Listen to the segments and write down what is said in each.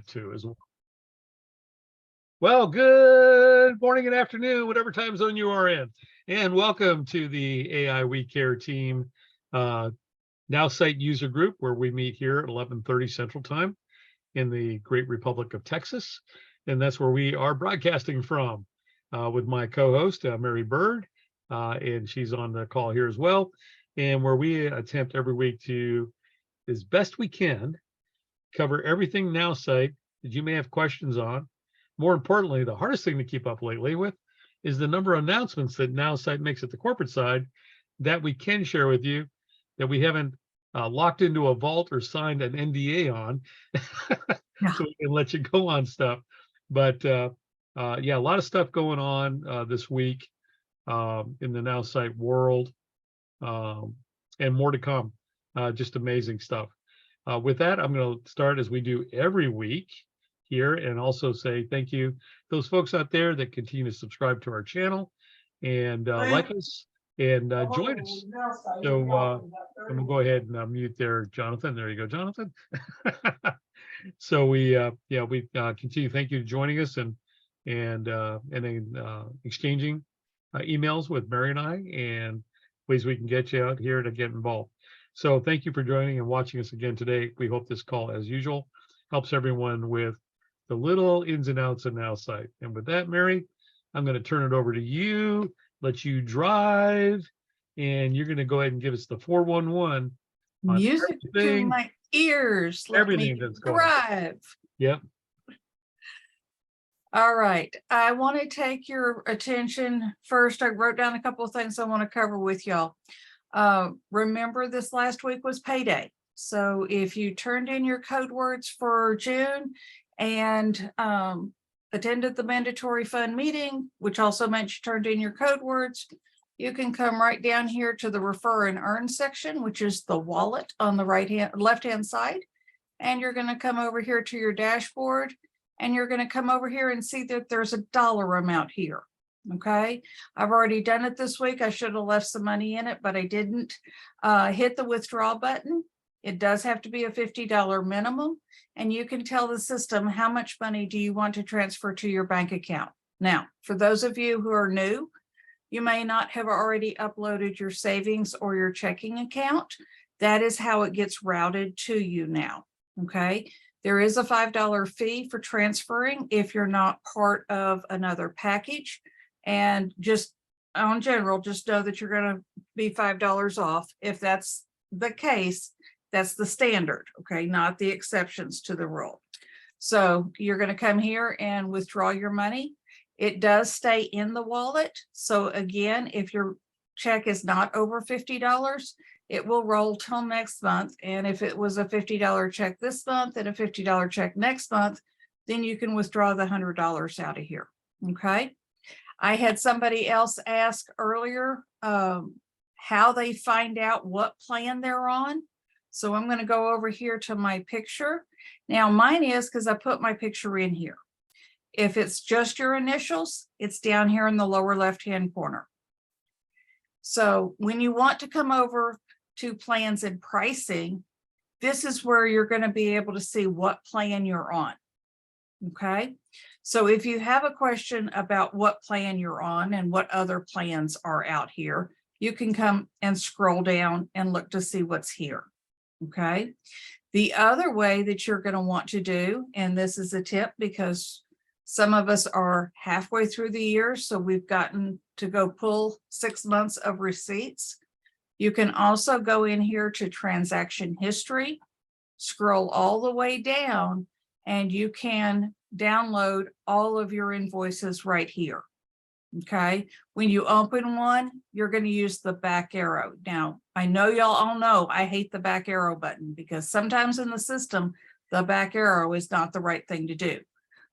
to as well. Well, good morning and afternoon, whatever time zone you are in, and welcome to the AI We Care Team Nowsite user group, where we meet here at 11:30 Central Time in the Great Republic of Texas, and that's where we are broadcasting from with my co-host Mary Bird, and she's on the call here as well, and where we attempt every week to, as best we can, cover everything Nowsite that you may have questions on. More importantly, the hardest thing to keep up lately with is the number of announcements that Nowsite makes at the corporate side that we can share with you, that we haven't locked into a vault or signed an NDA on, so we can let you go on stuff. But yeah, a lot of stuff going on this week in the Nowsite world, and more to come. Just amazing stuff. With that, I'm going to start as we do every week here, and also say thank you to those folks out there that continue to subscribe to our channel and like us and join us. So I'm gonna go ahead and mute there, Jonathan. There you go, Jonathan. So we continue. Thank you for joining us and exchanging emails with Mary and I, and ways we can get you out here to get involved. So thank you for joining and watching us again today. We hope this call, as usual, helps everyone with the little ins and outs of Nowsite. And with that, Mary, I'm going to turn it over to you, let you drive, and you're going to go ahead and give us the 411. Music to my ears. Everything that's going on. Yep. All right. I want to take your attention first. I wrote down a couple of things I want to cover with y'all. Remember, this last week was payday. So if you turned in your code words for June and attended the mandatory fund meeting, which also meant you turned in your code words, you can come right down here to the refer and earn section, which is the wallet on the left-hand side. And you're going to come over here to your dashboard, and you're going to come over here and see that there's a dollar amount here. Okay, I've already done it this week. I should have left some money in it, but I didn't. Hit the withdraw button. It does have to be a $50 minimum, and you can tell the system how much money do you want to transfer to your bank account. Now, for those of you who are new, you may not have already uploaded your savings or your checking account. That is how it gets routed to you now. Okay, there is a $5 fee for transferring if you're not part of another package. And just on general, just know that you're going to be $5 off. If that's the case, that's the standard, okay, not the exceptions to the rule. So you're going to come here and withdraw your money. It does stay in the wallet. So again, if your check is not over $50, it will roll till next month. And if it was a $50 check this month and a $50 check next month, then you can withdraw the $100 out of here, okay? I had somebody else ask earlier how they find out what plan they're on. So I'm going to go over here to my picture. Now mine is because I put my picture in here. If it's just your initials, it's down here in the lower left-hand corner. So when you want to come over to plans and pricing, this is where you're going to be able to see what plan you're on. Okay, so if you have a question about what plan you're on and what other plans are out here, you can come and scroll down and look to see what's here. Okay, the other way that you're going to want to do, and this is a tip because some of us are halfway through the year, so we've gotten to go pull 6 months of receipts. You can also go in here to transaction history, scroll all the way down, and you can download all of your invoices right here. Okay, when you open one, you're going to use the back arrow. Now, I know y'all all know I hate the back arrow button because sometimes in the system, the back arrow is not the right thing to do.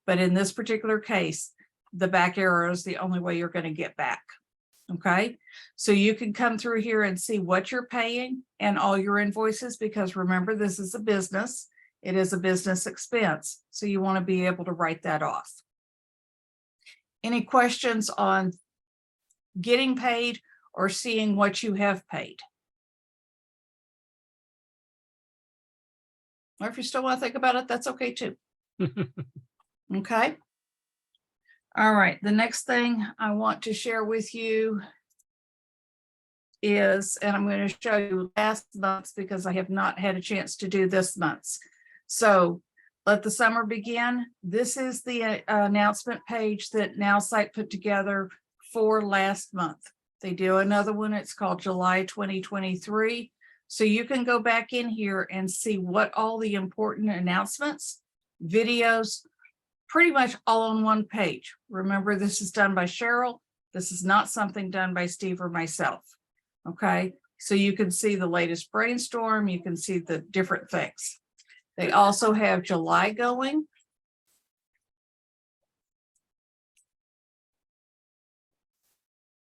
But in this particular case, the back arrow is the only way you're going to get back. Okay, so you can come through here and see what you're paying and all your invoices, because remember, this is a business. It is a business expense. So you want to be able to write that off. Any questions on getting paid or seeing what you have paid? Or if you still want to think about it, that's okay too. Okay. All right. The next thing I want to share with you is, and I'm going to show you last month's because I have not had a chance to do this month's. So let the summer begin. This is the announcement page that Nowsite put together for last month. They do another one. It's called July 2023. So you can go back in here and see what all the important announcements, videos, pretty much all on one page. Remember, this is done by Cheryl. This is not something done by Steve or myself. Okay, so you can see the latest brainstorm. You can see the different things. They also have July going.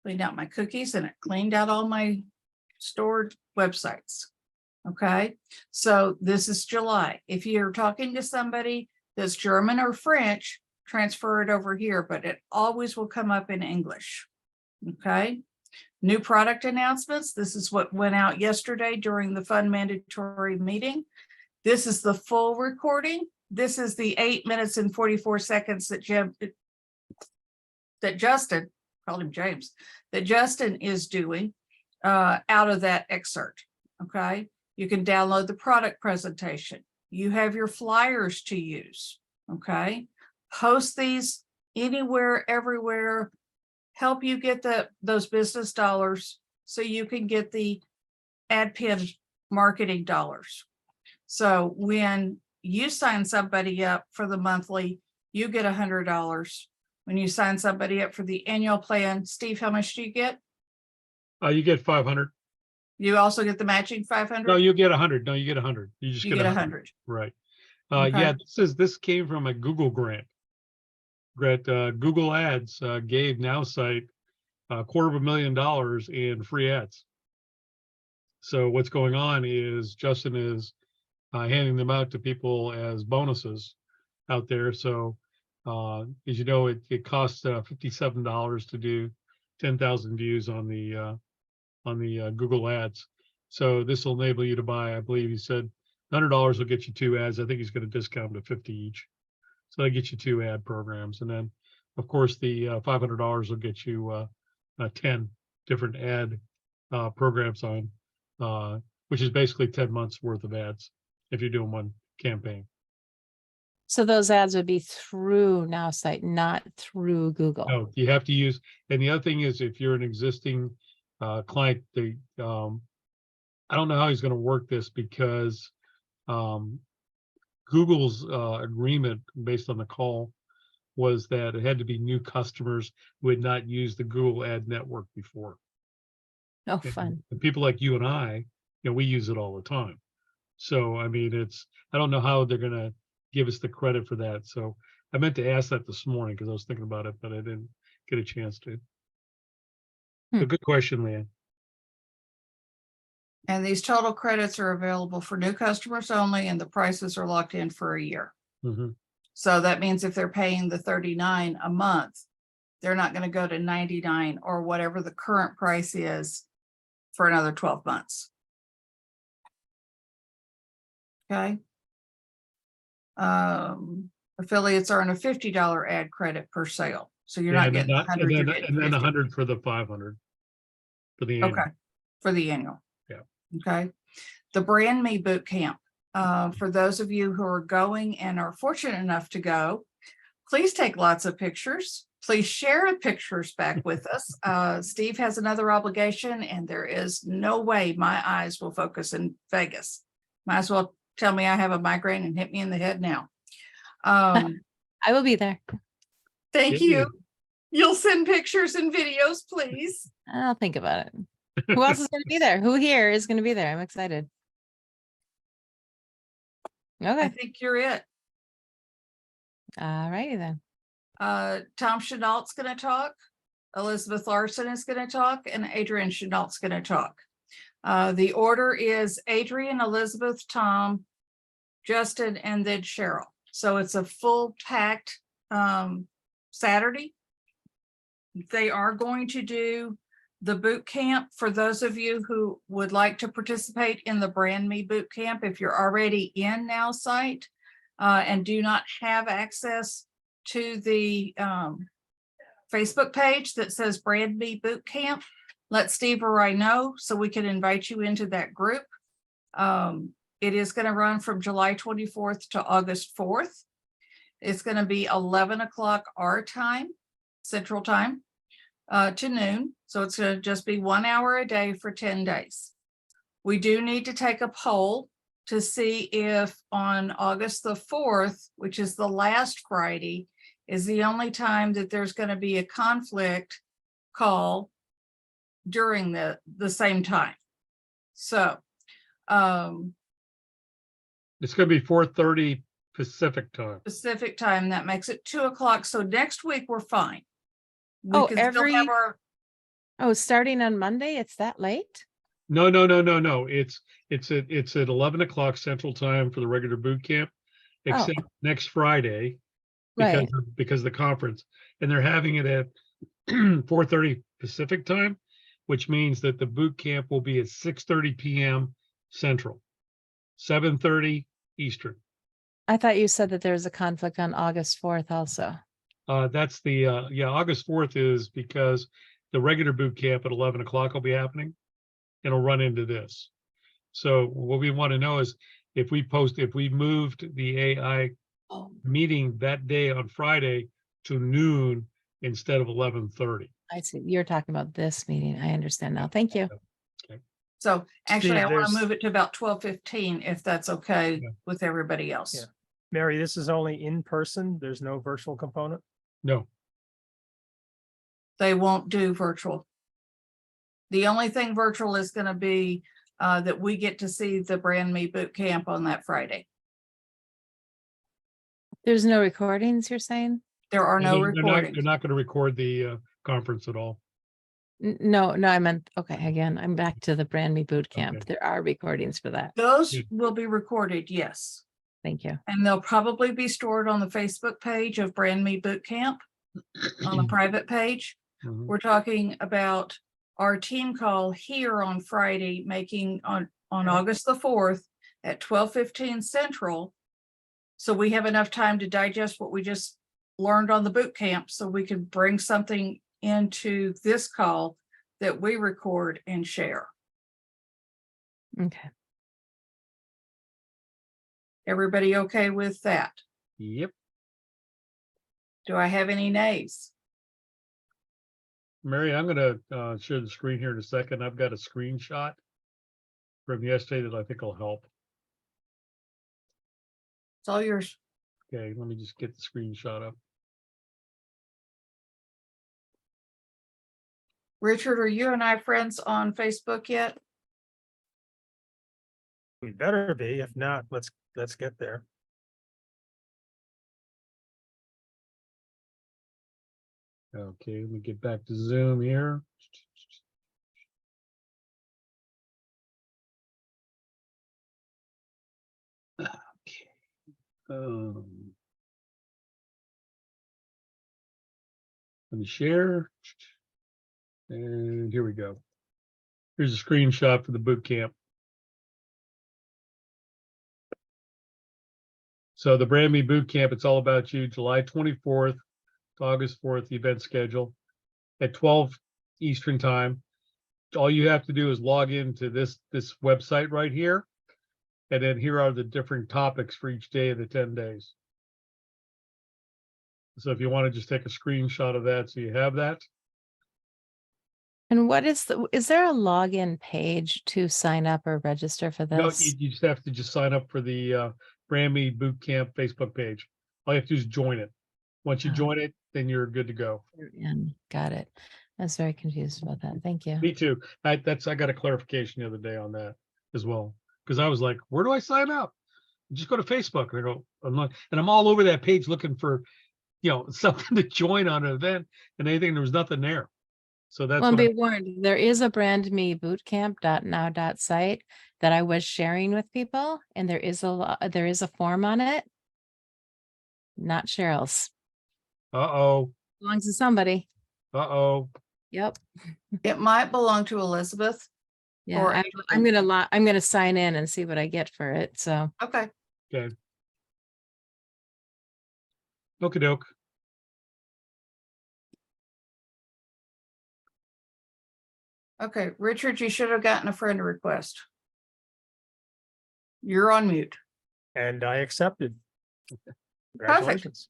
Cleaned out my cookies and it cleaned out all my stored websites. Okay, so this is July. If you're talking to somebody that's German or French, transfer it over here, but it always will come up in English. Okay, new product announcements. This is what went out yesterday during the fund mandatory meeting. This is the full recording. This is the 8 minutes and 44 seconds that Justin, called him James, that Justin is doing out of that excerpt. Okay, you can download the product presentation. You have your flyers to use. Okay, post these anywhere, everywhere. Help you get those business dollars so you can get the ad pin marketing dollars. So when you sign somebody up for the monthly, you get $100. When you sign somebody up for the annual plan, Steve, how much do you get? You get 500. You also get the matching 500? No, you get 100. No, you get 100. You just You get get 100. 100. Right. Okay. Yeah, this came from a Google grant. Google Ads gave Nowsite $250,000 in free ads. So what's going on is Justin is handing them out to people as bonuses out there. So as you know, it costs $57 to do 10,000 views on the Google Ads. So this will enable you to buy, I believe he said $100 will get you 2 ads. I think he's going to discount to 50 each. So that gets you 2 ad programs. And then of course the $500 will get you 10 different ad programs on, which is basically 10 months worth of ads if you're doing one campaign. So those ads would be through Nowsite, not through Google. No, you have to use, and the other thing is if you're an existing client, I don't know how he's going to work this because Google's agreement based on the call was that it had to be new customers who had not used the Google ad network before. Oh, fun. And people like you and I, we use it all the time. So, I mean, I don't know how they're going to give us the credit for that. So I meant to ask that this morning because I was thinking about it, but I didn't get a chance to. So good question, Leanne. And these total credits are available for new customers only, and the prices are locked in for a year. Mm-hmm. So that means if they're paying the $39 a month, they're not going to go to $99 or whatever the current price is for another 12 months. Okay. Affiliates earn a $50 ad credit per sale. So you're not getting 100, you're getting and then 50. 100 for the 500 for the annual. Okay, for the annual. Yeah. Okay. The Brand Me Boot Camp. For those of you who are going and are fortunate enough to go, please take lots of pictures. Please share the pictures back with us. Steve has another obligation, and there is no way my eyes will focus in Vegas. Might as well tell me I have a migraine and hit me in the head now. I will be there. Thank you. You'll send pictures and videos, please. I'll think about it. Who else is going to be there? Who here is going to be there? I'm excited. I Okay. think you're it. All righty then. Tom Chenault's going to talk. Elizabeth Larson is going to talk, and Adrian Chenault's going to talk. The order is Adrian, Elizabeth, Tom, Justin, and then Cheryl. So it's a full packed Saturday. They are going to do the boot camp for those of you who would like to participate in the Brand Me boot camp. If you're already in Nowsite, and do not have access to the Facebook page that says Brand Me Boot Camp, let Steve or I know so we can invite you into that group. It is going to run from July 24th to August 4th. It's going to be 11 o'clock our time, Central Time, to noon. So it's going to just be 1 hour a day for 10 days. We do need to take a poll to see if on August the 4th, which is the last Friday, is the only time that there's going to be a conflict call during the same time. So It's going to be 4:30 Pacific time. Pacific time, that makes it 2 o'clock. So next week we're fine. We Oh, can still have our, Oh, starting on Monday, it's that late? No. It's at 11 o'clock Central Time for the regular boot camp, except next Friday Right. because of the conference, and they're having it at 4:30 Pacific time, which means that the boot camp will be at 6:30 p.m. Central, 7:30 Eastern. I thought you said that there was a conflict on August 4th also. That's the August 4th is because the regular boot camp at 11 o'clock will be happening. It'll run into this. So what we want to know is if we moved the AI meeting that day on Friday to noon instead of 11:30. I see. You're talking about this meeting. I understand now. Thank you. so actually Steve, I want to there's- move it to about 12:15 if that's okay Yeah. with everybody else. Yeah. Mary, this is only in person. There's no virtual component. No, They won't do virtual. The only thing virtual is going to be that we get to see the Brand Me Boot Camp on that Friday. There's no recordings, you're saying? There are no they're recordings. not going to record the conference at all. No, I meant, okay, again, I'm back to the Brand Me Boot Camp. Okay. There are recordings for that. Those Yeah. will be recorded, yes. Thank you. And they'll probably be stored on the Facebook page of Brand Me Boot Camp on the private page. Mhm. We're talking about our team call here on Friday, making on August the 4th at 12:15 Central. So we have enough time to digest what we just learned on the boot camp, so we can bring something into this call that we record and share. Okay. Everybody okay with that? Yep. Do I have any nays? Mary, I'm going to share the screen here in a second. I've got a screenshot from yesterday that I think will help. It's all yours. Okay, let me just get the screenshot up. Richard, are you and I friends on Facebook yet? We better be. If not, let's get there. Okay, let me get back to Zoom here. Okay. Let me share. And here we go. Here's a screenshot for the boot camp. So the Brand Me Boot Camp, it's all about you, July 24th to August 4th, the event schedule at 12 Eastern time. All you have to do is log into this website right here. And then here are the different topics for each day of the 10 days. So if you want to just take a screenshot of that, so you have that. And is there a login page to sign up or register for No, this? you just have to sign up for the Brand Me Boot Camp Facebook page. All you have to do is join it. Once you Oh. join it, then you're good to go. Got it. I was very confused about that. Thank you. Me too. I got a clarification the other day on that as well. Because I was like, where do I sign up? Just go to Facebook. And I go, I'm all over that page looking for, something to join on an event and anything. There was nothing there. So that's Well, what be warned, there is a Brand Me bootcamp.now.site that I was sharing with people, and there is a form on it. Not Cheryl's. Uh-oh. Belongs to somebody. Uh-oh. Yep. It might belong to Elizabeth. Yeah. Or I'm gonna sign in and see what I get for it. So Okay. Okay. Okie doke. Okay, Richard, you should have gotten a friend request. You're on mute. And I accepted. Congratulations.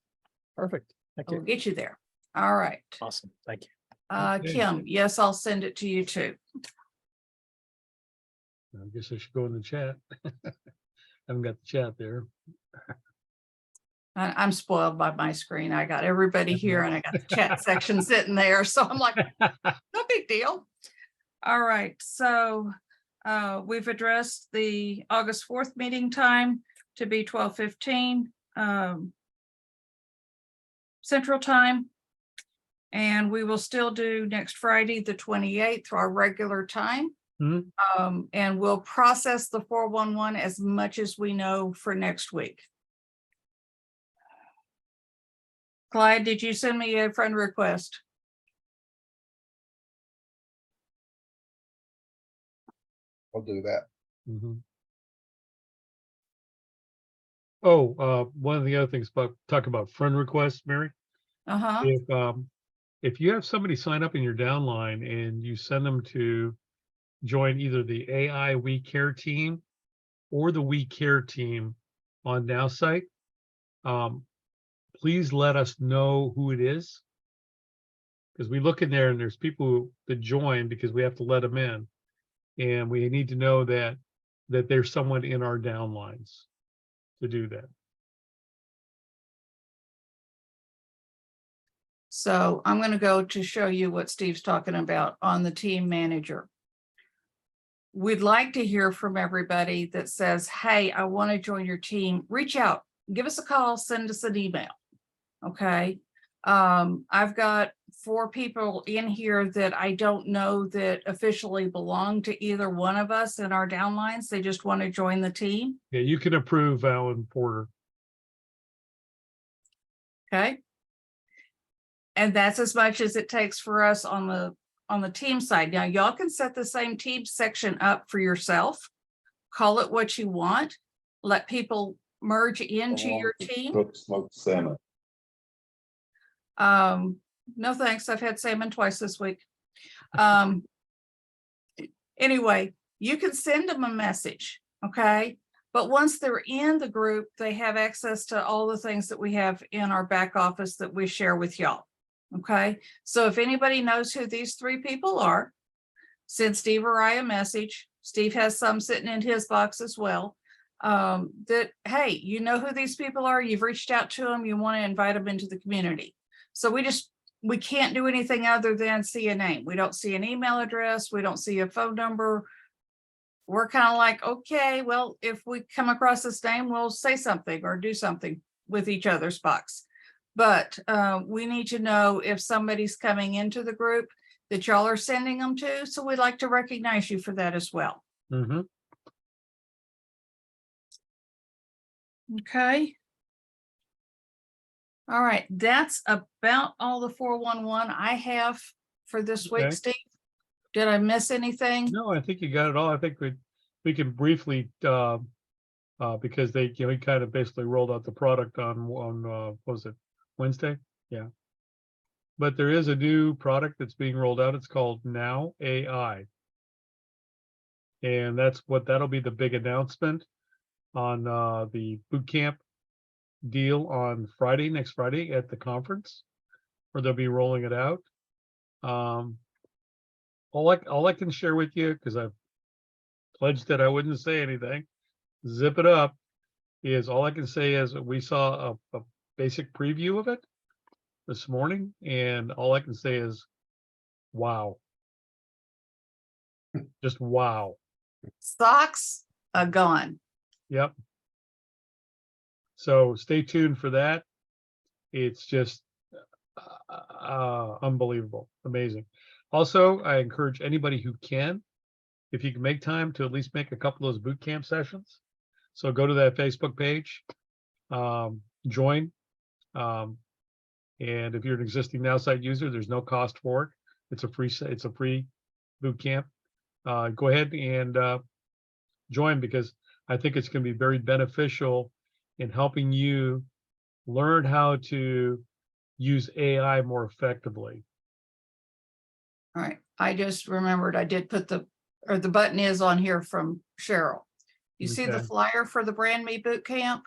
Perfect. Thank We'll you. get you there. All right. Awesome. Thank you. Okay. Kim, yes, I'll send it to you too. I guess I should go in the chat. Haven't got the chat there. I'm spoiled by my screen. I got everybody here and I got the chat section sitting there. So I'm like, no big deal. All right, so we've addressed the August 4th meeting time to be 12:15 Central Time. And we will still do next Friday, the 28th, our regular time. Mhm. And we'll process the 411 as much as we know for next week. Clyde, did you send me a friend request? I'll do that. Mhm. Oh, one of the other things about talk about friend requests, Mary. Uh-huh. If you have somebody sign up in your downline and you send them to join either the AI We Care team or the We Care team on Nowsite, please let us know who it is. Because we look in there and there's people that join because we have to let them in. And we need to know that there's someone in our downlines to do that. So I'm going to go to show you what Steve's talking about on the team manager. We'd like to hear from everybody that says, hey, I want to join your team. Reach out, give us a call, send us an email. Okay. I've got 4 people in here that I don't know that officially belong to either one of us in our downlines. They just want to join the team. Yeah, you can approve Alan Porter. Okay. And that's as much as it takes for us on the team side. Now, y'all can set the same team section up for yourself. Call it what you want. Let people merge into your team. Cook smoked salmon. No, thanks. I've had salmon twice this week. Anyway, you can send them a message, okay? But once they're in the group, they have access to all the things that we have in our back office that we share with y'all, okay? So if anybody knows who these 3 people are, send Steve or I a message. Steve has some sitting in his box as well. That, hey, you know who these people are, you've reached out to them, you want to invite them into the community. So we can't do anything other than see a name. We don't see an email address. We don't see a phone number. We're kind of like, okay, well, if we come across this name, we'll say something or do something with each other's box. But we need to know if somebody's coming into the group that y'all are sending them to. So we'd like to recognize you for that as well. Mm-hmm. Okay. All right, that's about all the 411 I have for this week, Okay. Steve. Did I miss anything? No, I think you got it all. I think we can briefly because they he kind of basically rolled out the product on what was it, Wednesday? Yeah. But there is a new product that's being rolled out. It's called Now AI. And that'll be the big announcement on the boot camp deal on Friday, next Friday at the conference, where they'll be rolling it out. All I can share with you, because I've pledged that I wouldn't say anything, zip it up, is all I can say is we saw a basic preview of it this morning, and all I can say is, wow. Just wow. Socks are gone. Yep. So stay tuned for that. It's just unbelievable, amazing. Also, I encourage anybody who can, if you can make time to at least make a couple of those boot camp sessions. So go to that Facebook page, join. And if you're an existing Nowsite user, there's no cost for it. It's a free boot camp. Go ahead and join, because I think it's going to be very beneficial in helping you learn how to use AI more effectively. All right, I just remembered I did put the button is on here from Cheryl. You see the Okay. flyer for the Brand Me Boot Camp?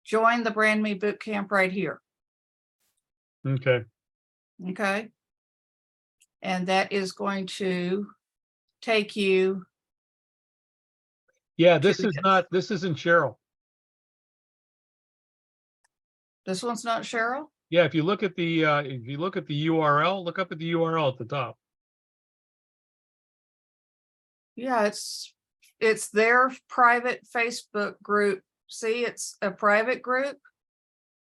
Join the Brand Me Boot Camp right here, Okay. okay? And that is going to take you, Yeah, this the- this isn't Cheryl. this one's not Cheryl? Yeah, if you look at the URL, look up at the URL at the top. Yeah, it's their private Facebook group. See, it's a private group.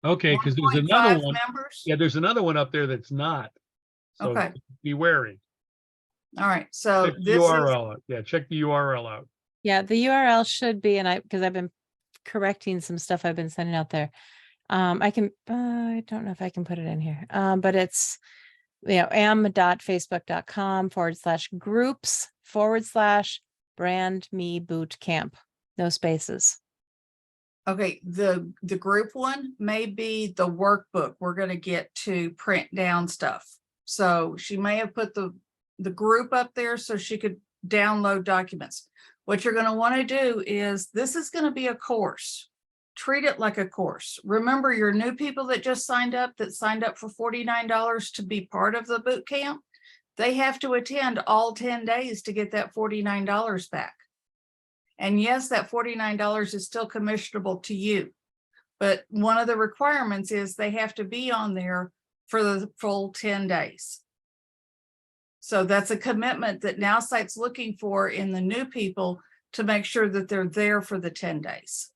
Okay, because there's 1.5 another one. members. Yeah, there's another one up there that's not. So Okay. be wary. All right, so Check the this is, URL out. Yeah, check the URL out. Yeah, the URL should be, and because I've been correcting some stuff I've been sending out there. I don't know if I can put it in here. But it's, am.facebook.com/groups/brand me boot camp. No spaces. okay, the group one may be the workbook. We're gonna get to print down stuff. So she may have put the group up there so she could download documents. What you're gonna wanna do is, this is gonna be a course. Treat it like a course. Remember, your new people that just signed up for $49 to be part of the boot camp, they have to attend all 10 days to get that $49 back. And yes, that $49 is still commissionable to you. But one of the requirements is they have to be on there for the full 10 days. So that's a commitment that Nowsite's looking for in the new people to make sure that they're there for the 10 days.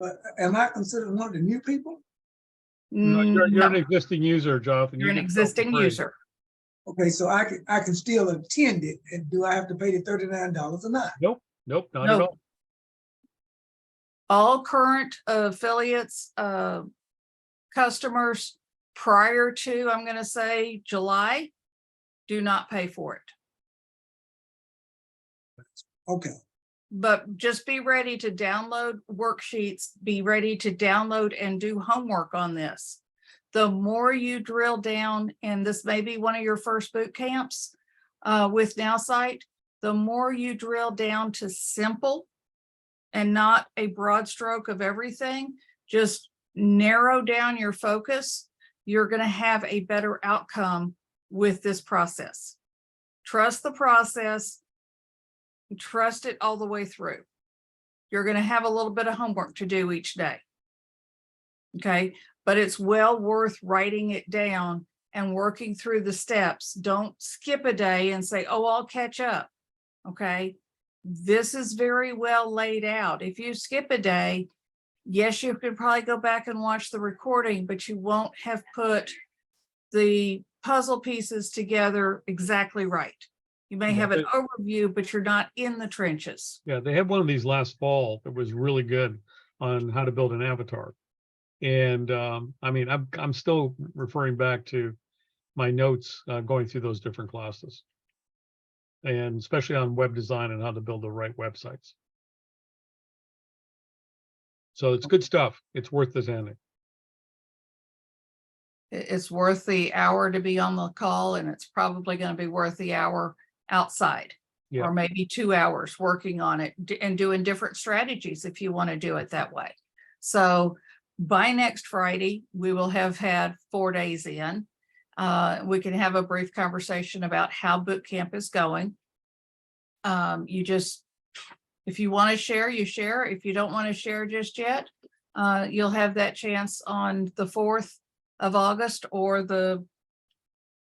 But am I considered one of the new people? No, you're an No, existing user, Jonathan. you're an You get stuff for existing free. user. Okay, so I can still attend it, and do I have to pay the $39 or not? Nope, not at No. all. All current affiliates, customers prior to, I'm gonna say, July, do not pay for it. Okay, But just be ready to download worksheets, be ready to download and do homework on this. The more you drill down, and this may be one of your first boot camps with Nowsite, the more you drill down to simple and not a broad stroke of everything, just narrow down your focus, you're gonna have a better outcome with this process. Trust the process. Trust it all the way through. You're going to have a little bit of homework to do each day. Okay, but it's well worth writing it down and working through the steps. Don't skip a day and say, oh, I'll catch up. Okay, this is very well laid out. If you skip a day, yes, you could probably go back and watch the recording, but you won't have put the puzzle pieces together exactly right. You may Yeah, have an but- overview, but you're not in the trenches. Yeah, they had one of these last fall that was really good on how to build an avatar. And I mean, I'm still referring back to my notes going through those different classes. And especially on web design and how to build the right websites. So it's good stuff. It's worth attending. It's worth the hour to be on the call, and it's probably going to be worth the hour outside. Yeah. Or maybe 2 hours working on it and doing different strategies if you want to do it that way. So by next Friday, we will have had 4 days in. We can have a brief conversation about how boot camp is going. If you want to share, you share. If you don't want to share just yet, you'll have that chance on the 4th of August or the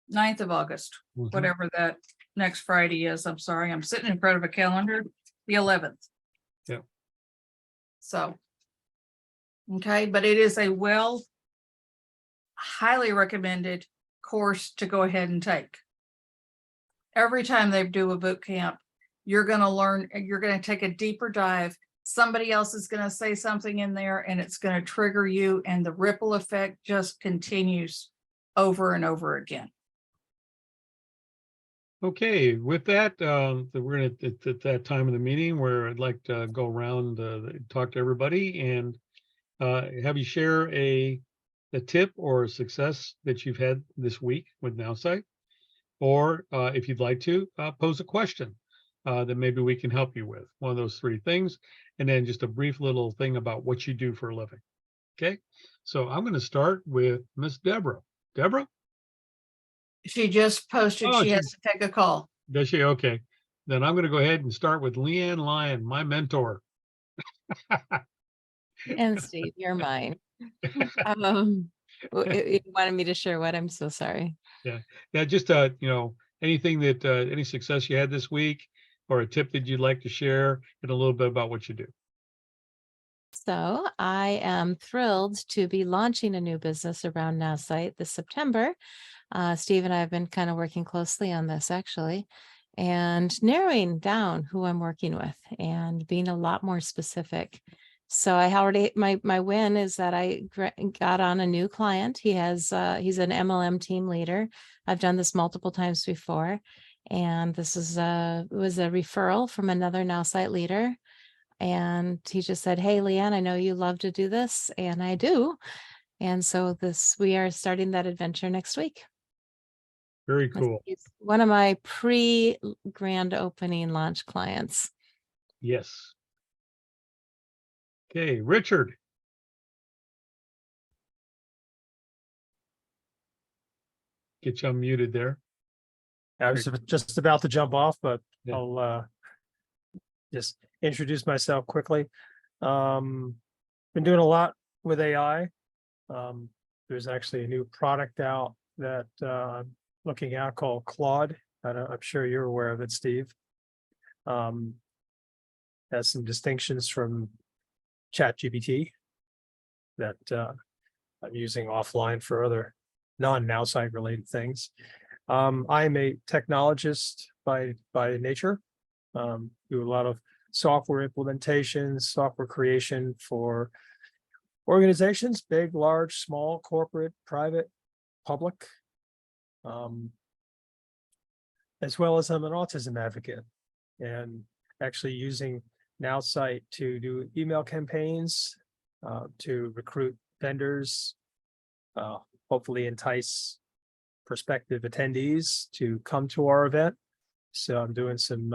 9th of August, Mhm. whatever that next Friday is. I'm sorry, I'm sitting in front of a calendar, the 11th. Yeah. So, okay, but it is a highly recommended course to go ahead and take. Every time they do a boot camp, you're going to learn, you're going to take a deeper dive. Somebody else is going to say something in there and it's going to trigger you, and the ripple effect just continues over and over again. Okay, with that, we're gonna at that time of the meeting where I'd like to go around, talk to everybody and have you share a a tip or a success that you've had this week with Nowsite. Or if you'd like to, pose a question that maybe we can help you with. One of those three things. And then just a brief little thing about what you do for a living. Okay. So I'm going to start with Miss Deborah. Deborah? She just posted Oh, she has to take a call. Does she? Okay. Then I'm going to go ahead and start with Leanne Lyon, my mentor. And Steve, you're mine. You wanted me to share what? I'm so sorry. Yeah, just anything that any success you had this week, or a tip that you'd like to share, and a little bit about what you do. So I am thrilled to be launching a new business around Nowsite this September. Steve and I have been kind of working closely on this actually, and narrowing down who I'm working with and being a lot more specific. So I already, my win is that I got on a new client. He's an MLM team leader. I've done this multiple times before. And this was a referral from another Nowsite leader. And he just said, "Hey, Leanne, I know you love to do this." And I do. And so we are starting that adventure next week. Very cool. He's one of my pre-grand opening launch clients. Yes. Okay, Richard. Get you unmuted there. I was just about to jump off, but Yeah. I'll just introduce myself quickly. Been doing a lot with AI. There's actually a new product out that I'm looking at called Claude. I'm sure you're aware of it, Steve. Has some distinctions from ChatGPT that I'm using offline for other non-Nowsite related things. I'm a technologist by nature. Do a lot of software implementations, software creation for organizations, big, large, small, corporate, private, public. As well as I'm an autism advocate and actually using Nowsite to do email campaigns, to recruit vendors, hopefully entice prospective attendees to come to our event. So I'm doing some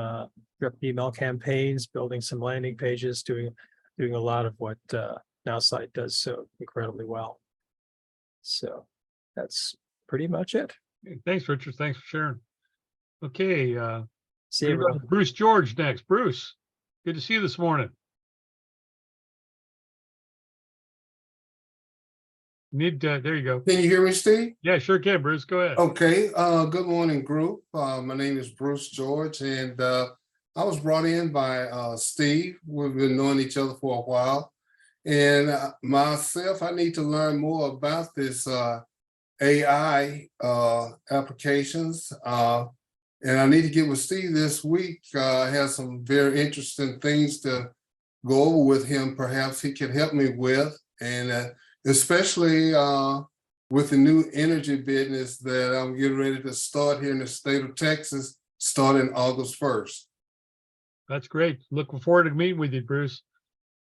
drip email campaigns, building some landing pages, doing a lot of what Nowsite does so incredibly well. So that's pretty much it. Thanks, Richard. Thanks for sharing. Okay, See we're gonna go everyone. to Bruce George next. Bruce, good to see you this morning. There you go. Can you hear me, Steve? Yeah, sure can, Bruce. Go ahead. Okay, good morning, group. My name is Bruce George, and I was brought in by Steve. We've been knowing each other for a while. And myself, I need to learn more about this AI applications. And I need to get with Steve this week. I have some very interesting things to go over with him. Perhaps he can help me with, and especially with the new energy business that I'm getting ready to start here in the state of Texas, starting August 1st. That's great. Looking forward to meeting with you, Bruce.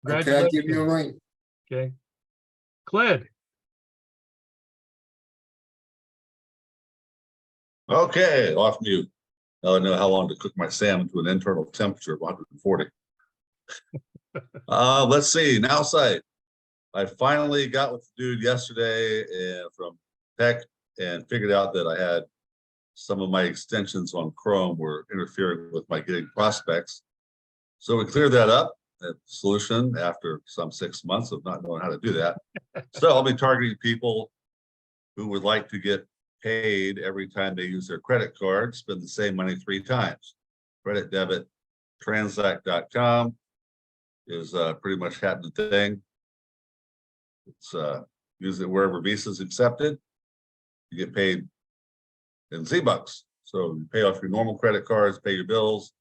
Okay, I'll give you a ring. Okay. Cled. Okay, off mute. Now I know how long to cook my salmon to an internal temperature of 140. Let's see, Nowsite. I finally got with the dude yesterday and from tech and figured out that I had some of my extensions on Chrome were interfering with my getting prospects. So we cleared that up. The solution after some 6 months of not knowing how to do that. So I'll be targeting people who would like to get paid every time they use their credit card, spend the same money 3 times. Credit debit transact.com is pretty much happening thing. It's use it wherever Visa is accepted. You get paid in Z-Bucks. So you pay off your normal credit cards, pay your bills,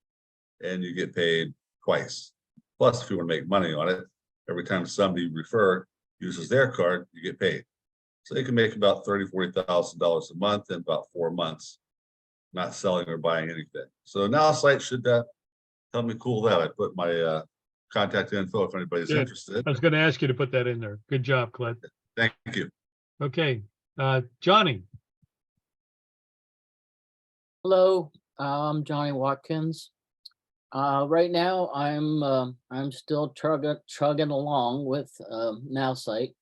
and you get paid twice. Plus, if you want to make money on it, every time somebody you refer uses their card, you get paid. So you can make about $30,000 to $40,000 a month in about 4 months, not selling or buying anything. So Nowsite should help me cool that. I put my contact info if anybody's Good. interested. I was going to ask you to put that in there. Good job, Cled. Thank you. Okay, Johnny. Hello, I'm Johnny Watkins. Right now, I'm still chugging along with Nowsite,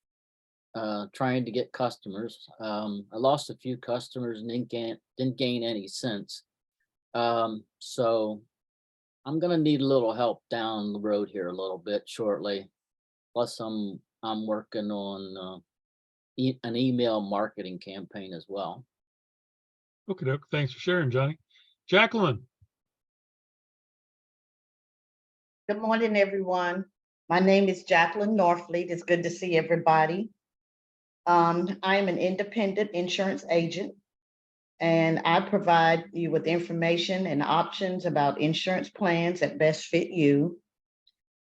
trying to get customers. I lost a few customers and didn't gain any since. So I'm gonna need a little help down the road here a little bit shortly. Plus, I'm working on an email marketing campaign as well. Okay, doke. Thanks for sharing, Johnny. Jacqueline. Good morning, everyone. My name is Jacqueline Norfleet. It's good to see everybody. I am an independent insurance agent, and I provide you with information and options about insurance plans that best fit you.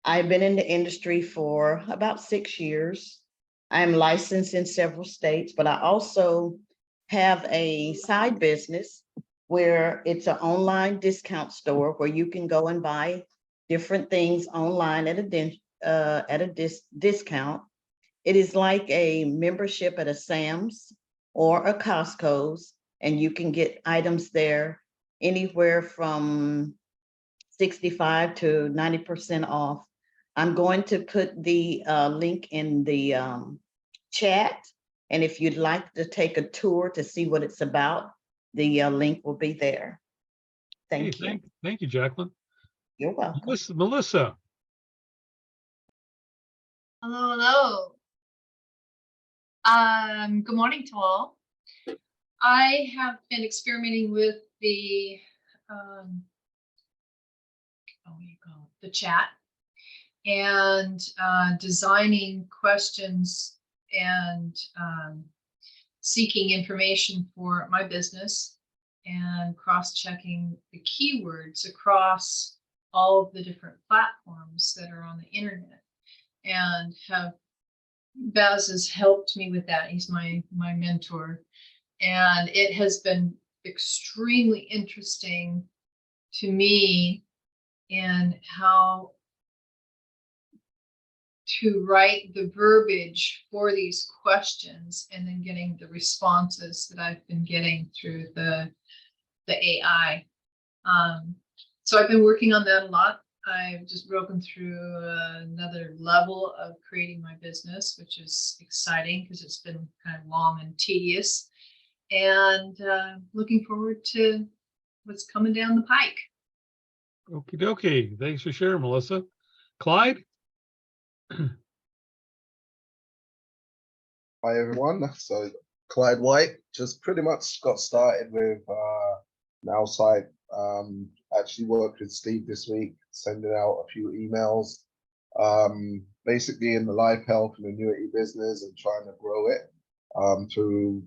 I've been in the industry for about 6 years. I'm licensed in several states, but I also have a side business where it's an online discount store where you can go and buy different things online at a discount. It is like a membership at a Sam's or a Costco's, and you can get items there anywhere from 65 to 90% off. I'm going to put the link in the chat. And if you'd like to take a tour to see what it's about, the link will be there. Thank you. Thank you, Jacqueline. You're welcome. Melissa. Hello. Good morning to all. I have been experimenting with the the chat and designing questions and seeking information for my business and cross-checking the keywords across all of the different platforms that are on the internet, and Baz has helped me with that. He's my mentor, and it has been extremely interesting to me in how to write the verbiage for these questions and then getting the responses that I've been getting through the AI. So I've been working on that a lot. I've just broken through another level of creating my business, which is exciting because it's been kind of long and tedious, and looking forward to what's coming down the pike. Okie dokie. Thanks for sharing, Melissa. Clyde? Hi everyone, so Clyde White just pretty much got started with Nowsite. Actually worked with Steve this week, sending out a few emails, basically in the life health and annuity business and trying to grow it through,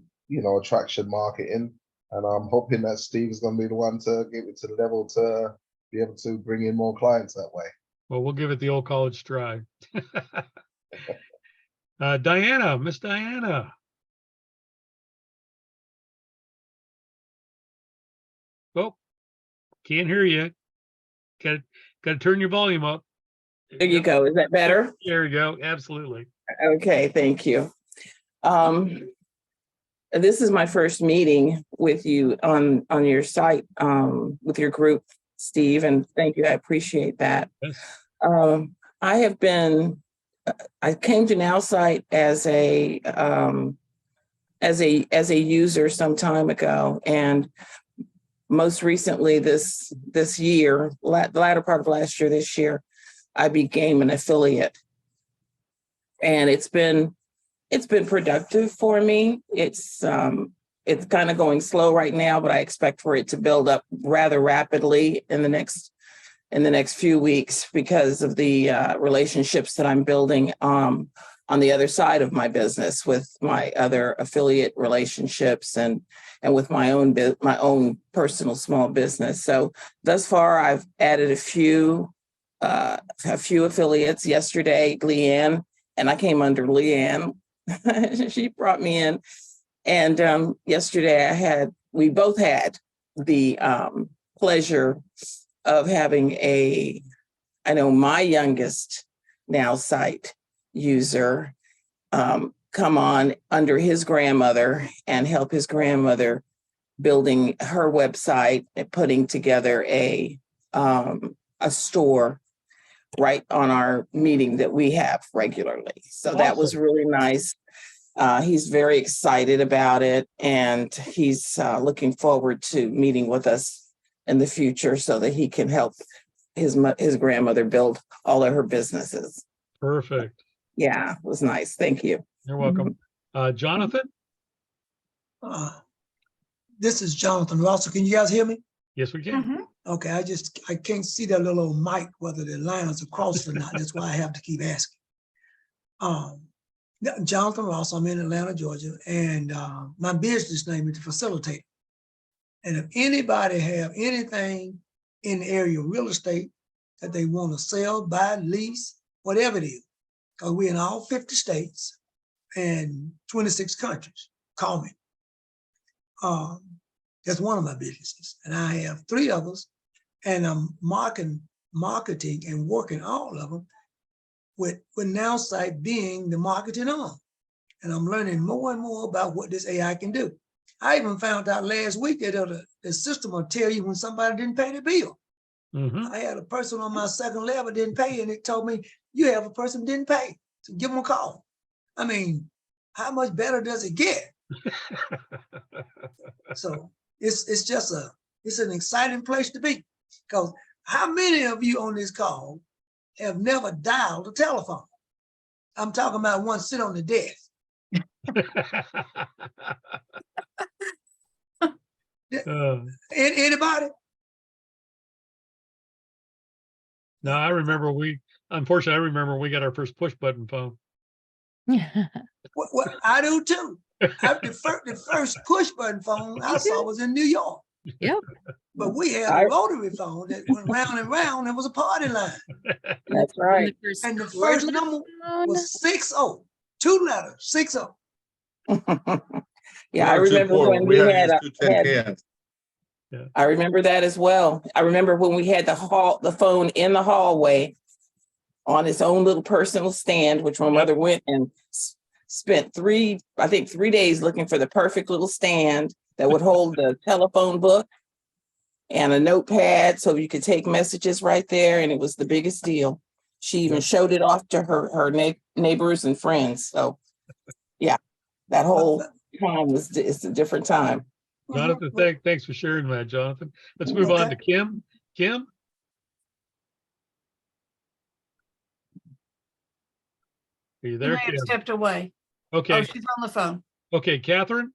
attraction marketing. And I'm hoping that Steve is going to be the one to get it to the level to be able to bring in more clients that way. Well, we'll give it the old college try. Diana, Miss Diana. Oh, can't hear you. Got to turn your volume up. There you go. Is that better? There you go. Absolutely. Okay, thank you. This is my first meeting with you on your site, with your group, Steve, and thank you. I appreciate that. Yes. I came to Nowsite as a user some time ago, and most recently this year, the latter part of last year, this year, I became an affiliate, and it's been productive for me. It's kind of going slow right now, but I expect for it to build up rather rapidly in the next few weeks because of the relationships that I'm building on the other side of my business with my other affiliate relationships and with my own personal small business. So thus far, I've added a few affiliates. Yesterday, Leanne, and I came under Leanne. She brought me in, and yesterday we both had the pleasure of having I know my youngest Nowsite user come on under his grandmother and help his grandmother building her website and putting together a store right on our meeting that we have regularly. So that was Awesome. really nice. He's very excited about it, and he's looking forward to meeting with us in the future so that he can help his grandmother build all of her businesses. Perfect. Yeah, it was nice. Thank you. You're welcome. Jonathan? This is Jonathan Russell. Can you guys hear me? Yes, we can. Mhm. Okay, I can't see that little old mic, whether the lines are crossed or not. That's why I have to keep asking. Jonathan Ross, I'm in Atlanta, Georgia, and my business name is the Facilitator. And if anybody have anything in the area of real estate that they want to sell, buy, lease, whatever it is, because we're in all 50 states and 26 countries, call me. That's one of my businesses. And I have 3 others, and I'm marketing and working all of them with Nowsite being the marketing arm. And I'm learning more and more about what this AI can do. I even found out last week that the system will tell you when somebody didn't pay the bill. I had a person on my second level didn't pay, and it told me, you have a person didn't pay, so give them a call. I mean, how much better does it get? So it's just it's an exciting place to be, because how many of you on this call have never dialed a telephone? I'm talking about one sit on the desk. Anybody? No, I remember unfortunately, I remember we got our first push button phone. Well, I do too. The first push button phone I saw was in New York. Yep. But we had a rotary phone that went round and round. It was a party line. That's right. And the first number was 60, 2 letters, 60. Yeah, I remember when we had cans. Yeah. I remember that as well. I remember when we had the phone in the hallway on its own little personal stand, which my mother went and spent 3 days looking for the perfect little stand that would hold the telephone book and a notepad so you could take messages right there. And it was the biggest deal. She even showed it off to her neighbors and friends. So yeah, that whole time it's a different time. Jonathan, thanks for sharing that, Jonathan. Let's move on to Kim. Kim? Are you there, She may Kim? have stepped away. Okay. Oh, she's on the phone. Okay, Catherine?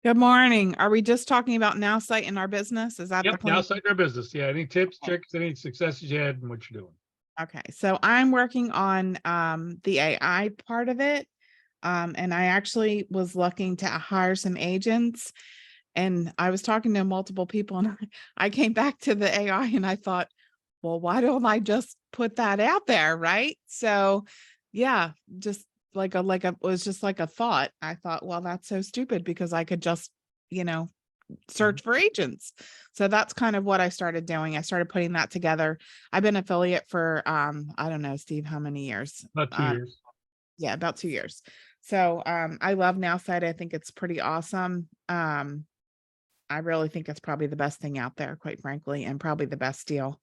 Good morning. Are we just talking about Nowsite in our business? Is that the Yep, plan? Nowsite in our business. Yeah, any tips, tricks, any successes you had and what you're doing? Okay, so I'm working on the AI part of it. And I actually was looking to hire some agents, and I was talking to multiple people, and I came back to the AI and I thought, well, why don't I just put that out there? Right. So yeah, just it was just like a thought. I thought, well, that's so stupid because I could just, search for agents. So that's kind of what I started doing. I started putting that together. I've been affiliate for, I don't know, Steve, how many years? About 2 years. Yeah, about 2 years. So I love Nowsite. I think it's pretty awesome. I really think it's probably the best thing out there, quite frankly, and probably the best deal.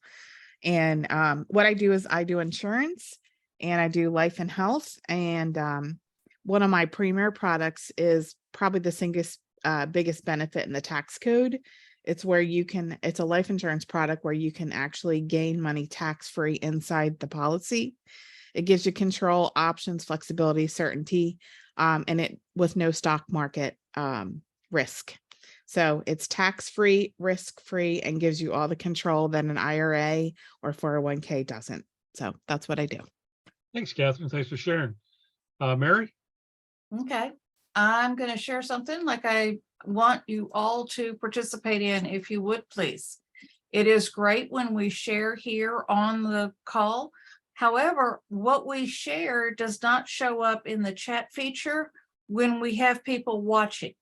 And what I do is I do insurance and I do life and health. And one of my premier products is probably the biggest benefit in the tax code. It's where it's a life insurance product where you can actually gain money tax-free inside the policy. It gives you control, options, flexibility, certainty, and it with no stock market risk. So it's tax-free, risk-free, and gives you all the control that an IRA or 401k doesn't. So that's what I do. Thanks, Catherine. Thanks for sharing. Mary? Okay. I'm going to share something like I want you all to participate in, if you would, please. It is great when we share here on the call. However, what we share does not show up in the chat feature when we have people watching.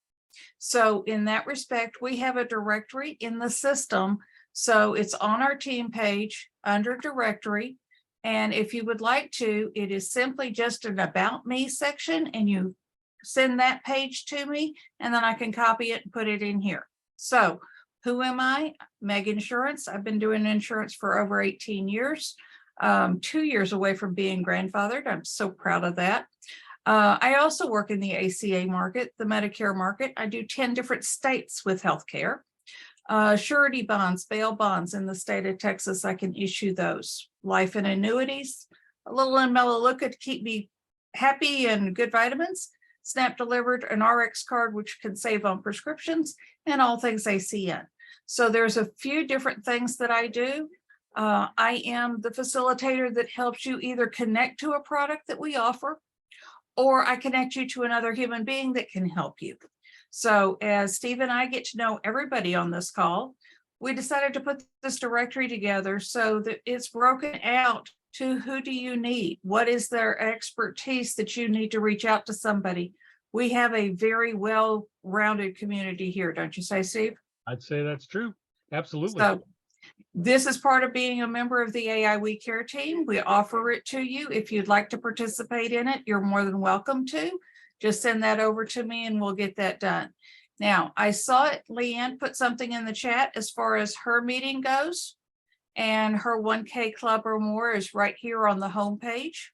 So in that respect, we have a directory in the system. So it's on our team page under directory, And if you would like to, it is simply just an about me section, and you send that page to me, and then I can copy it and put it in here. So who am I? Meg Insurance. I've been doing insurance for over 18 years, 2 years away from being grandfathered. I'm so proud of that. I also work in the ACA market, the Medicare market. I do 10 different states with healthcare. Surety bonds, bail bonds in the state of Texas, I can issue those. Life and annuities, a little and mellow look to keep me happy and good vitamins. SNAP delivered, an RX card, which can save on prescriptions, and all things ACN. So there's a few different things that I do. I am the facilitator that helps you either connect to a product that we offer, or I connect you to another human being that can help you. So as Steve and I get to know everybody on this call, we decided to put this directory together so that it's broken out to who do you need? What is their expertise that you need to reach out to somebody? We have a very well-rounded community here, don't you say, Steve? I'd say that's true. Absolutely. So this is part of being a member of the AI We Care team. We offer it to you. If you'd like to participate in it, you're more than welcome to. Just send that over to me and we'll get that done. Now, I saw it, Leanne put something in the chat as far as her meeting goes, and her 1K Club or More is right here on the homepage.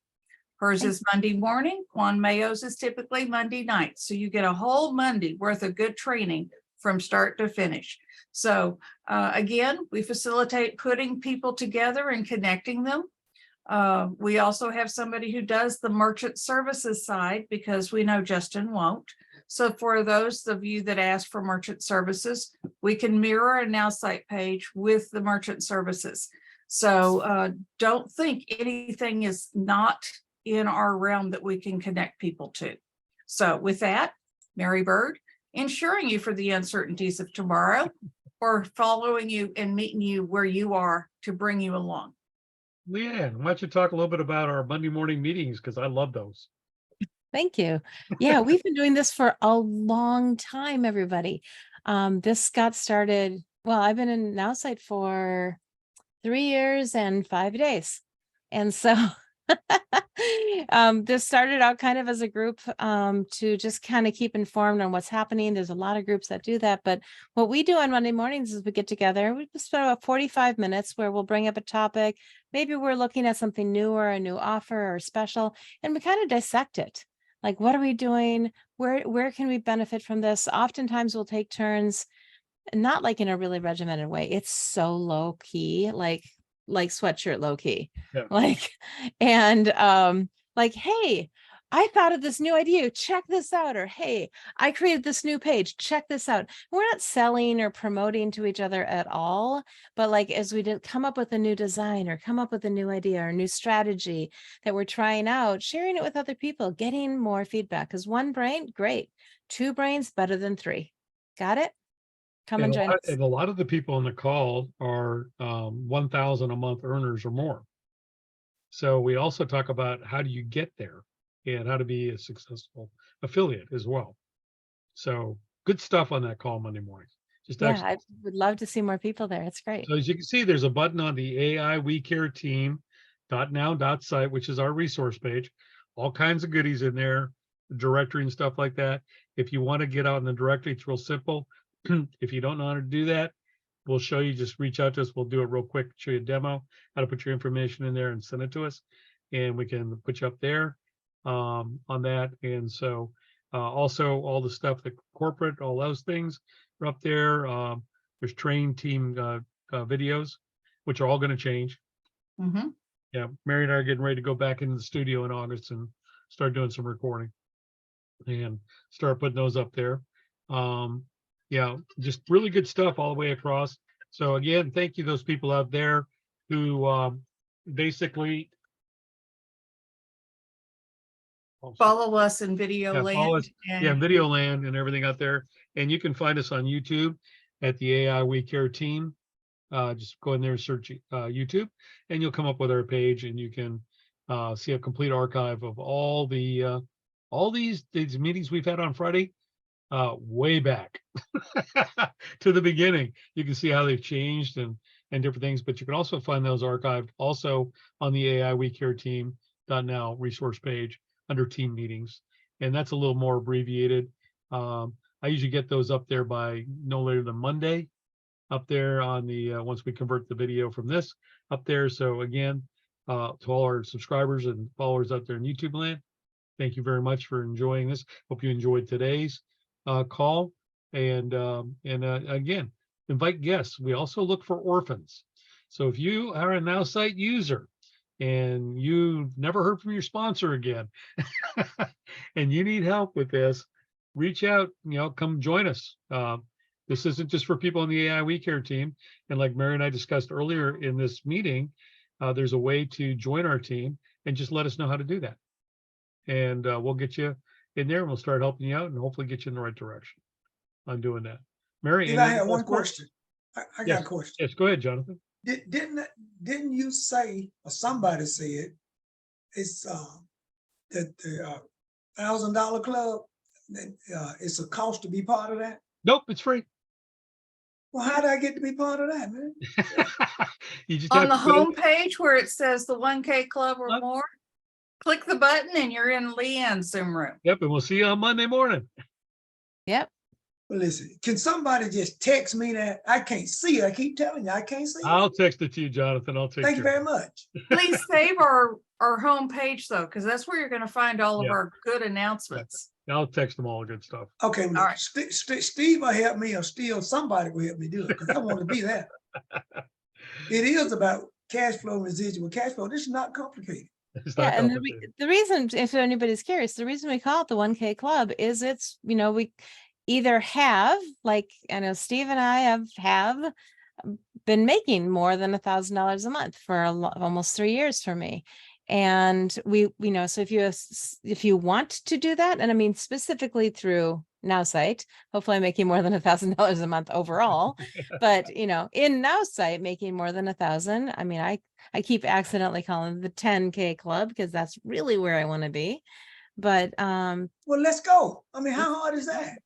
Hers is Monday morning. Juan Mayo's is typically Monday night. So you get a whole Monday worth of good training from start to finish. So again, we facilitate putting people together and connecting them. We also have somebody who does the merchant services side, because we know Justin won't. So for those of you that ask for merchant services, we can mirror a Nowsite page with the merchant services. So don't think anything is not in our realm that we can connect people to. So with that, Mary Bird, insuring you for the uncertainties of tomorrow, or following you and meeting you where you are to bring you along. Leanne, why don't you talk a little bit about our Monday morning meetings? Because I love those. Thank you. Yeah, we've been doing this for a long time, everybody. This got started, well, I've been in Nowsite for 3 years and 5 days. And so this started out kind of as a group to just kind of keep informed on what's happening. There's a lot of groups that do that. But what we do on Monday mornings is we get together, we spend about 45 minutes where we'll bring up a topic. Maybe we're looking at something new or a new offer or special, and we kind of dissect it. Like, what are we doing? Where can we benefit from this? Oftentimes we'll take turns, not like in a really regimented way. It's so low key, like sweatshirt low key. Yeah. Like, hey, I thought of this new idea. Check this out. Or, hey, I created this new page. Check this out. We're not selling or promoting to each other at all. But like, as we did come up with a new design or come up with a new idea or a new strategy that we're trying out, sharing it with other people, getting more feedback. Because one brain, great. 2 brains, better than 3. Got it? Come and join us. And a lot of the people on the call are 1,000 a month earners or more. So we also talk about how do you get there and how to be a successful affiliate as well. So good stuff on that call Monday morning. Just Yeah, excellent. I would love to see more people there. It's great. So as you can see, there's a button on the AI We Care Team .now.site, which is our resource page. All kinds of goodies in there, directory and stuff like that. If you want to get out in the directory, it's real simple. If you don't know how to do that, we'll show you. Just reach out to us. We'll do it real quick, show you a demo, how to put your information in there and send it to us. And we can put you up there on that. And so also all the stuff, the corporate, all those things are up there. There's train team videos, which are all going to change. Mm-hmm. Yeah, Mary and I are getting ready to go back into the studio in August and start doing some recording and start putting those up there. Yeah, just really good stuff all the way across. So again, thank you those people out there who basically follow us in video land. Video land and everything out there. And you can find us on YouTube at the AI We Care Team. Just go in there and search YouTube, and you'll come up with our page, and you can see a complete archive of all these meetings we've had on Friday. Way back to the beginning. You can see how they've changed and and different things, but you can also find those archived also on the AI We Care Team.now resource page under team meetings. And that's a little more abbreviated. I usually get those up there by no later than Monday, up there on the, once we convert the video from this up there. So again, to all our subscribers and followers out there in YouTube land, thank you very much for enjoying this. Hope you enjoyed today's call. And again, invite guests. We also look for orphans. So if you are a Nowsite user and you've never heard from your sponsor again, and you need help with this, reach out, come join us. This isn't just for people on the AI We Care team. And like Mary and I discussed earlier in this meeting, there's a way to join our team and just let us know how to do that. And we'll get you in there and we'll start helping you out and hopefully get you in the right direction on doing that. Mary, Did I have one question? I got a question. Yes, go ahead, Jonathan. Didn't you say, or somebody said, it's that the $1,000 club, it's a cost to be part of that? Nope, it's free. Well, how did I get to be part of that, man? You just On have the to go- home page where it says the 1K Club or Yep. more, click the button and you're in Leanne's Zoom room. Yep, and we'll see you on Monday morning. Yep. Well, listen, can somebody just text me that? I can't see it. I keep telling you, I can't see it. I'll text it to you, Jonathan. I'll take Thank you care very of it. much. Please save our home page though, because that's where you're going to find all of Yeah. our good announcements. I'll text them all good stuff. Okay, well, All right. Steve will help me, or still somebody will help me do it, because I want to be there. It is about cash flow, residual cash flow. This is not complicated. It's Yeah, not and complicated. the reason, if anybody's curious, the reason we call it the 1K Club is it's, we either have, like, I know Steve and I have been making more than $1,000 a month for almost 3 years for me. And so if you want to do that, and I mean, specifically through Nowsite, hopefully I'm making more than $1,000 a month overall, but in Nowsite, making more than 1,000. I mean, I keep accidentally calling it the 10K Club because that's really where I want to be. But Well, let's go. I mean, how hard is that?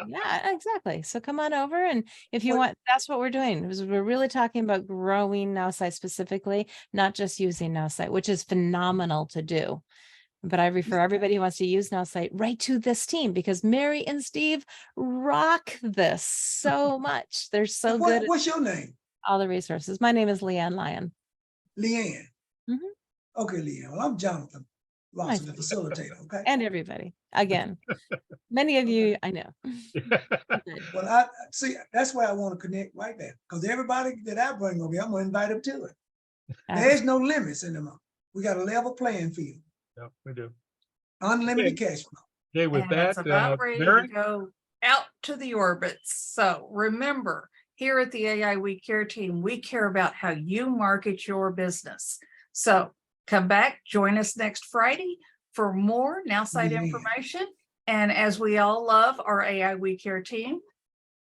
yeah, exactly. So come on over, and if you want, that's what we're doing. We're really talking about growing Nowsite specifically, not just using Nowsite, which is phenomenal to do. But I refer everybody who wants to use Nowsite right to this team, because Mary and Steve rock this so much. They're so good at What's your name? all the resources. My name is Leanne Lyon. Leanne. Mhm. Okay, Leanne. Well, I'm Jonathan Lawson, the facilitator. Okay. And everybody, again, many of you I know. Well, I see. That's why I want to connect right there, because everybody that I bring over here, I'm gonna invite them to it. There's no limits in them. We got a level playing field. Yeah, we do. Unlimited cash flow. Okay, with And that, it's about ready Mary? to go out to the orbits. So remember, here at the AI We Care team, we care about how you market your business. So come back, join us next Friday for more Nowsite information. And as we all love our AI We Care team,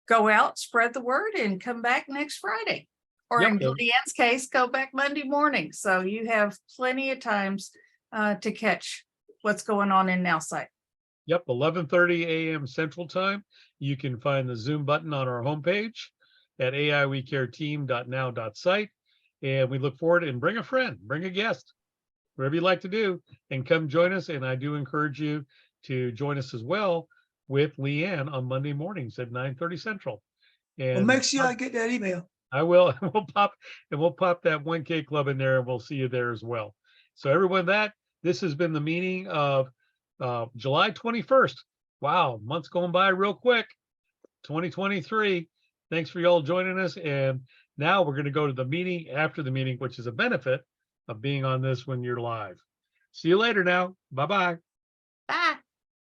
go out, spread the word, and come back next Friday. Or Yep. in Leanne's case, go back Monday morning. So you have plenty of times to catch what's going on in Nowsite. Yep, 11:30 a.m. Central Time. You can find the Zoom button on our homepage at aiwecareteam.now.site. And we look forward, and bring a friend, bring a guest, whatever you like to do, and come join us. And I do encourage you to join us as well with Leanne on Monday mornings at 9:30 Central. And Well, make sure I get that email. I will. We'll pop that 1K Club in there, and we'll see you there as well. So everyone, this has been the meeting of July 21st. Wow, month's going by real quick. 2023. Thanks for y'all joining us. And now we're going to go to the meeting after the meeting, which is a benefit of being on this when you're live. See you later now. Bye-bye.